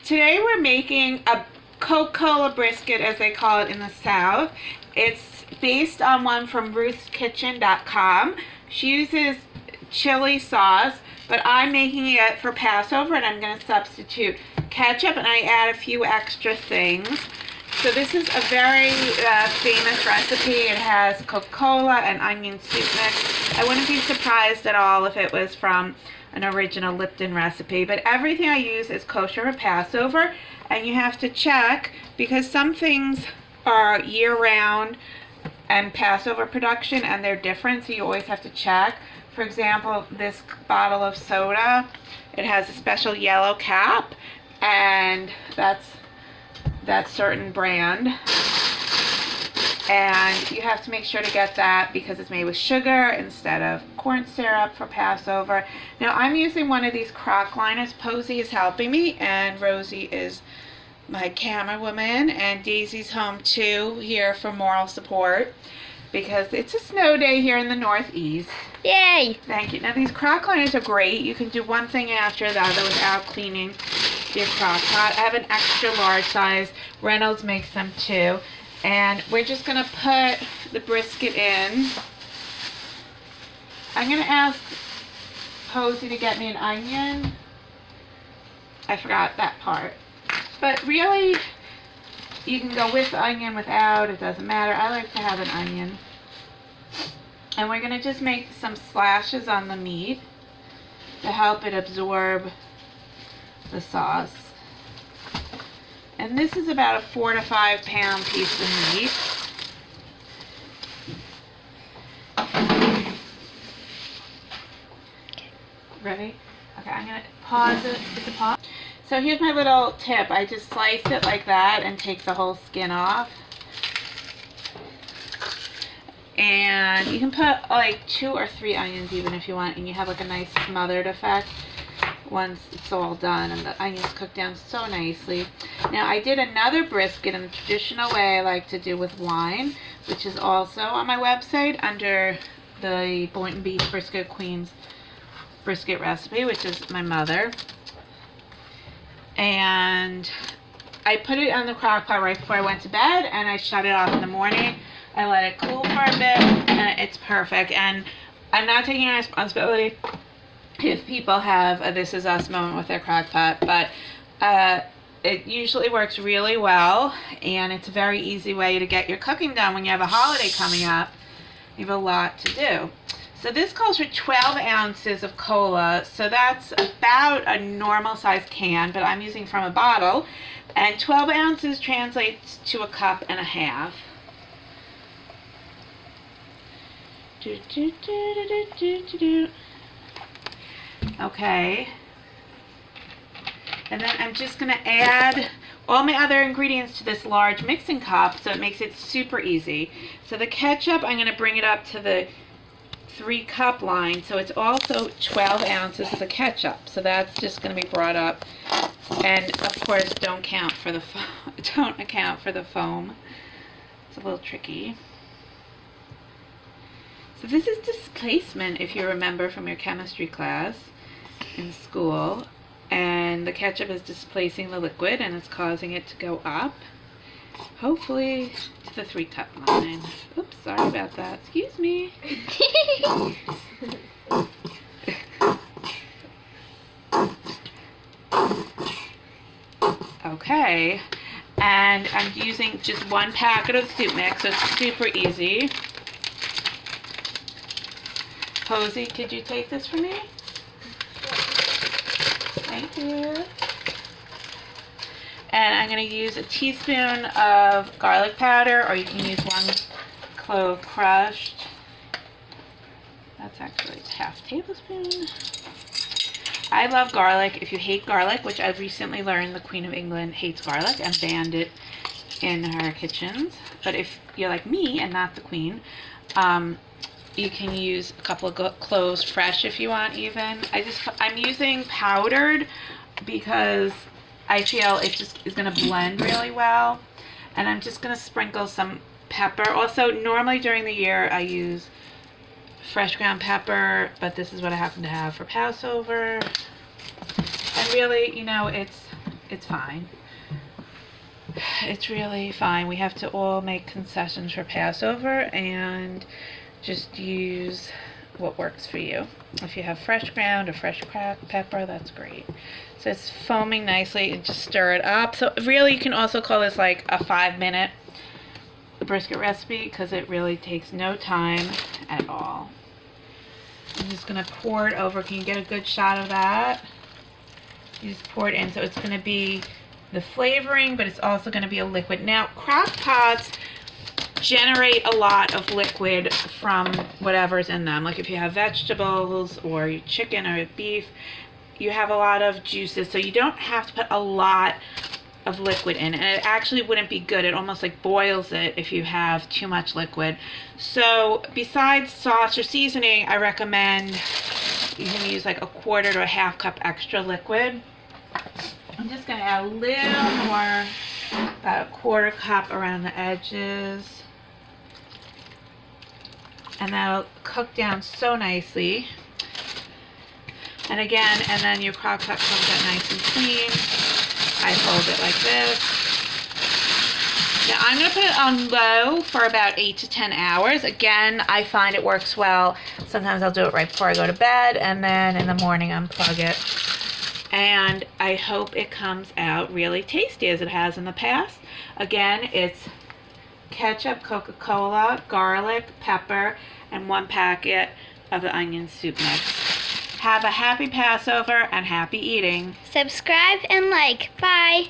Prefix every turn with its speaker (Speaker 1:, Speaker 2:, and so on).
Speaker 1: Today we're making a Coca brisket, as they call it in the South. It's based on one from ruthskitchen.com. She uses chili sauce, but I'm making it for Passover, and I'm going to substitute ketchup, and I add a few extra things. So this is a very famous recipe. It has Coca-Cola and onion soup mix. I wouldn't be surprised at all if it was from an original Lipton recipe, but everything I use is kosher for Passover, and you have to check because some things are year-round and Passover production, and they're different, so you always have to check. For example, this bottle of soda, it has a special yellow cap, and that's certain brand, and you have to make sure to get that because it's made with sugar instead of corn syrup for Passover. Now I'm using one of these crock liners. Posey is helping me, and Rosie is my camera woman, and Daisy's home too, here for moral support because it's a snow day here in the Northeast.
Speaker 2: Yay!
Speaker 1: Thank you. Now these crock liners are great. You can do one thing after the other without cleaning your crock pot. I have an extra large size. Reynolds makes them too. And we're just going to put the brisket in. I'm going to ask Posey to get me an onion. I forgot that part. But really, you can go with the onion, without, it doesn't matter. I like to have an onion. And we're going to just make some slashes on the meat to help it absorb the sauce. And this is about a 4 to 5 pound piece of meat. Ready? Okay, I'm going to pause it. It's a pause. So here's my little tip. I just slice it like that and take the whole skin off. And you can put like 2 or 3 onions even if you want, and you have like a nice smothered effect once it's all done, and the onions cook down so nicely. Now I did another brisket in the traditional way I like to do with wine, which is also on my website under the Boynton Beach Brisket Queen's brisket recipe, which is my mother. And I put it on the crock pot right before I went to bed, and I shut it off in the morning. I let it cool for a bit, and it's perfect. And I'm not taking any responsibility if people have a This Is Us moment with their crock pot, but it usually works really well, and it's a very easy way to get your cooking done when you have a holiday coming up. You have a lot to do. So this calls for 12 ounces of cola, so that's about a normal size can, but I'm using from a bottle, and 12 ounces translates to a cup and a half. Okay, and then I'm just going to add all my other ingredients to this large mixing cup, so it makes it super easy. So the ketchup, I'm going to bring it up to the 3 cup line, so it's also 12 ounces of the ketchup, so that's just going to be brought up. And of course, don't account for the foam. It's a little tricky. So this is displacement, if you remember from your chemistry class in school, and the ketchup is displacing the liquid and it's causing it to go up, hopefully to the 3 cup line. Oops, sorry about that. Excuse me. Okay, and I'm using just 1 packet of soup mix, so it's super easy. Posey, could you take this for me? Thank you. And I'm going to use a teaspoon of garlic powder, or you can use 1 clove crushed. That's actually a half tablespoon. I love garlic. If you hate garlic, which I've recently learned the Queen of England hates garlic and banned it in her kitchens, but if you're like me and not the Queen, you can use a couple of cloves fresh if you want even. I'm using powdered because I feel it just is going to blend really well. And I'm just going to sprinkle some pepper. Also, normally during the year I use fresh ground pepper, but this is what I happen to have for Passover. And really, you know, it's it's fine. It's really fine. We have to all make concessions for Passover and just use what works for you. If you have fresh ground or fresh cracked pepper, that's great. So it's foaming nicely, and just stir it up. So really you can also call this like a 5-minute brisket recipe because it really takes no time at all. I'm just going to pour it over. Can you get a good shot of that? You just pour it in. So it's going to be the flavoring, but it's also going to be a liquid. Now, crock pots generate a lot of liquid from whatever's in them. Like if you have vegetables or chicken or beef, you have a lot of juices, so you don't have to put a lot of liquid in, and it actually wouldn't be good. It almost like boils it if you have too much liquid. So besides sauce or seasoning, I recommend you can use like a 1/4 to a 1/2 cup extra liquid. I'm just going to add a little more, about a 1/4 cup around the edges. And that'll cook down so nicely. And again, and then your crock pot comes out nice and clean. I fold it like this. Now I'm going to put it on low for about 8 to 10 hours. Again, I find it works well. Sometimes I'll do it right before I go to bed, and then in the morning unplug it. And I hope it comes out really tasty as it has in the past. Again, it's ketchup, Coca-Cola, garlic, pepper, and 1 packet of the onion soup mix. Have a happy Passover and happy eating.
Speaker 2: Subscribe and like. Bye.